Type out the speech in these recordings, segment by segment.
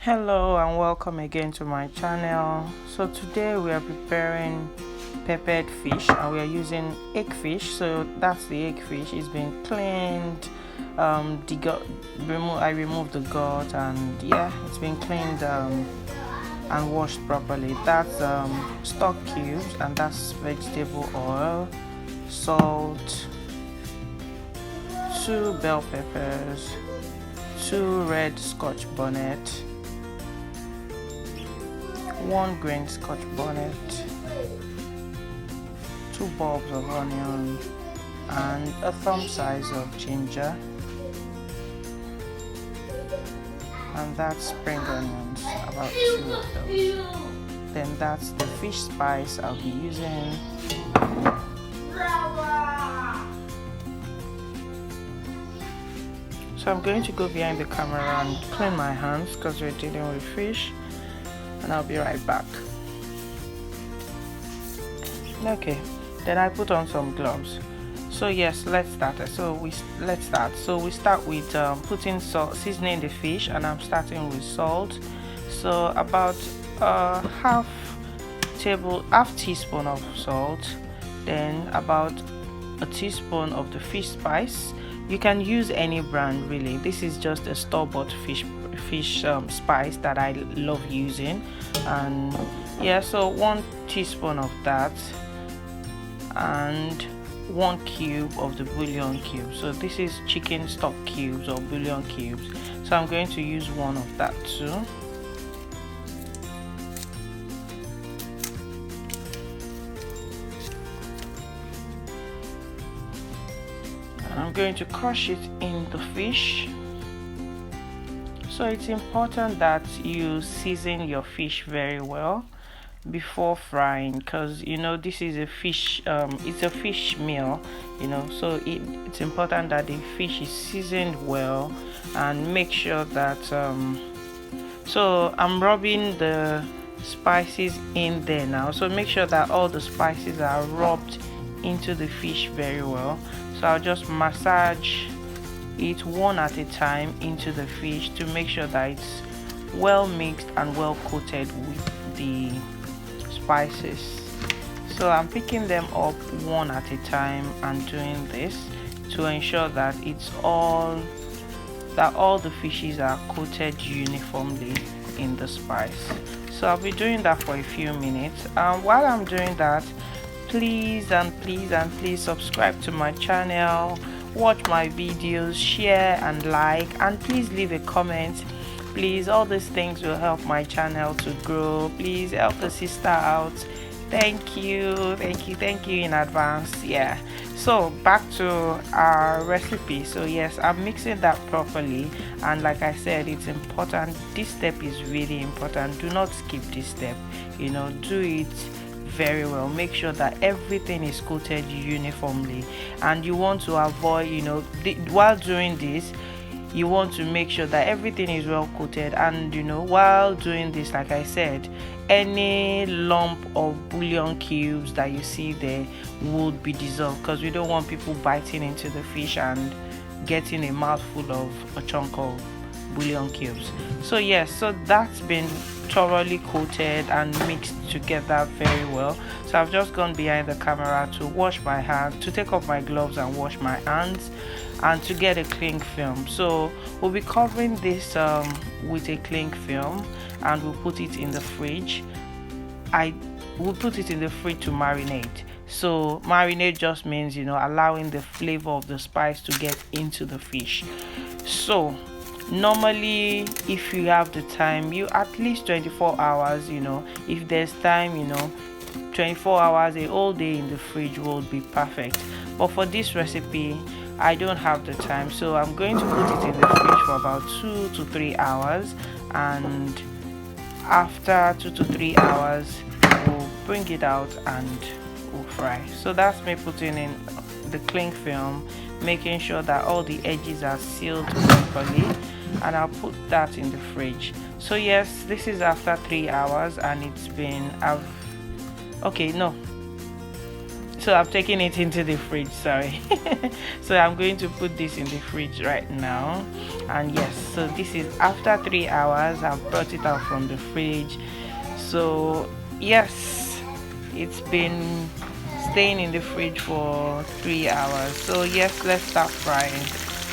Hello and welcome again to my channel. So today we are preparing peppered fish and we are using egg fish. So that's the egg fish. It's been cleaned. The gut, I removed the gut, and yeah, it's been cleaned and washed properly. That's stock cubes, and that's vegetable oil, salt, 2 bell peppers, 2 red scotch bonnet, 1 green scotch bonnet, 2 bulbs of onion, and a thumb size of ginger, and that's spring onions, about 2 of those. Then that's the fish spice I'll be using. So I'm going to go behind the camera and clean my hands because we're dealing with fish, and I'll be right back. Okay, then I put on some gloves. So yes, let's start. Let's start. So we start with putting salt, seasoning the fish, and I'm starting with salt. So about half teaspoon of salt, then about a teaspoon of the fish spice. You can use any brand really. This is just a store-bought fish spice that I love using, and yeah, so 1 teaspoon of that, and 1 cube of the bouillon cube. So this is chicken stock cubes or bouillon cubes, so I'm going to use 1 of that too. I'm going to crush it in the fish. So it's important that you season your fish very well before frying, because you know this is a fish, it's a fish meal, you know, so it's important that the fish is seasoned well, and make sure that so I'm rubbing the spices in there now, so make sure that all the spices are rubbed into the fish very well. So I'll just massage it one at a time into the fish to make sure that it's well mixed and well coated with the spices. So I'm picking them up one at a time and doing this to ensure that all the fishes are coated uniformly in the spice. So I'll be doing that for a few minutes. While I'm doing that, please subscribe to my channel, watch my videos, share and like, and please leave a comment. Please, all these things will help my channel to grow. Please help the sister out. Thank you in advance. Yeah, so back to our recipe. So yes, I'm mixing that properly, and like I said, it's important. This step is really important. Do not skip this step, you know, do it very well. Make sure that everything is coated uniformly, and you want to avoid, you know, while doing this, you want to make sure that everything is well coated. And you know, while doing this, like I said, any lump of bouillon cubes that you see there would be dissolved, because we don't want people biting into the fish and getting a mouthful of a chunk of bouillon cubes. So yes, so that's been thoroughly coated and mixed together very well. So I've just gone behind the camera to wash my hands, to take off my gloves and wash my hands, and to get a cling film. So we'll be covering this with a cling film, and we'll put it in the fridge. I will put it in the fridge to marinate. So marinate just means, you know, allowing the flavor of the spice to get into the fish. So normally, if you have the time, you at least 24 hours, you know, if there's time, you know, 24 hours, a whole day in the fridge will be perfect. But for this recipe, I don't have the time, so I'm going to put it in the fridge for about 2 to 3 hours, and after 2 to 3 hours we'll bring it out and we'll fry. So that's me putting in the cling film, making sure that all the edges are sealed properly, and I'll put that in the fridge. So yes, this is after 3 hours, and it's been So I'm taking it into the fridge, sorry. So I'm going to put this in the fridge right now. And yes, so this is after 3 hours. I've brought it out from the fridge. So yes, it's been staying in the fridge for 3 hours. So yes, let's start frying.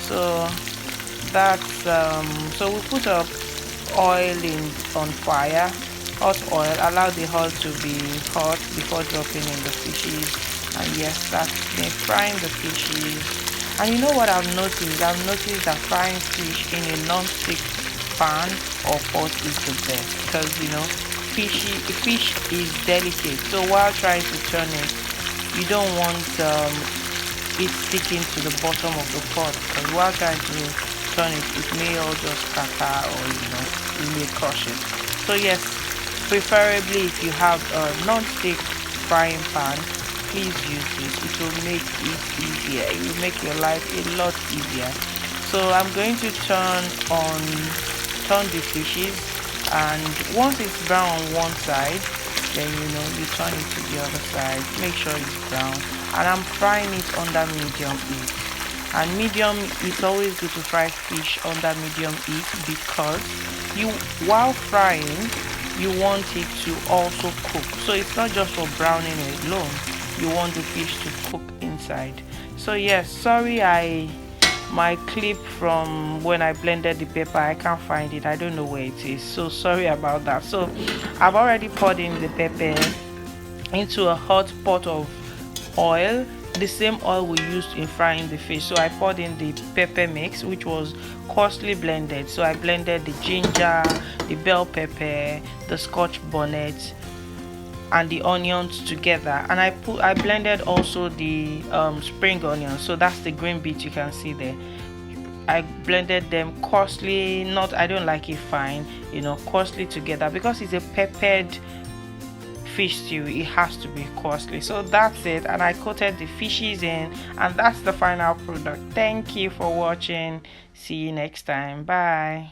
So that's so we put up oil on fire, hot oil. Allow the oil to be hot before dropping in the fishes. And yes, that's been frying the fishes. And you know what I've noticed? I've noticed that frying fish in a non-stick pan or pot is the best, because you know fish is delicate. So while trying to turn it, you don't want it sticking to the bottom of the pot, because while trying to turn it, it may all just scatter, or you know, you may crush it. So yes, preferably if you have a non-stick frying pan, please use this. It will make it easier. It will make your life a lot easier. So I'm going to turn the fishes, and once it's brown on one side, then you know you turn it to the other side. Make sure it's brown, and I'm frying it under medium heat. And medium, it's always good to fry fish under medium heat, because while frying you want it to also cook. So it's not just for browning alone, you want the fish to cook inside. So yes, sorry, my clip from when I blended the pepper, I can't find it. I don't know where it is, so sorry about that. So I've already poured in the pepper into a hot pot of oil, the same oil we used in frying the fish. So I poured in the pepper mix, which was coarsely blended. So I blended the ginger, the bell pepper, the scotch bonnet, and the onions together. And I blended also the spring onions. So that's the green bit you can see there. I blended them coarsely, I don't like it fine, you know, coarsely together, because it's a peppered fish stew. It has to be coarsely. So that's it, and I coated the fishes in, and that's the final product. Thank you for watching. See you next time. Bye.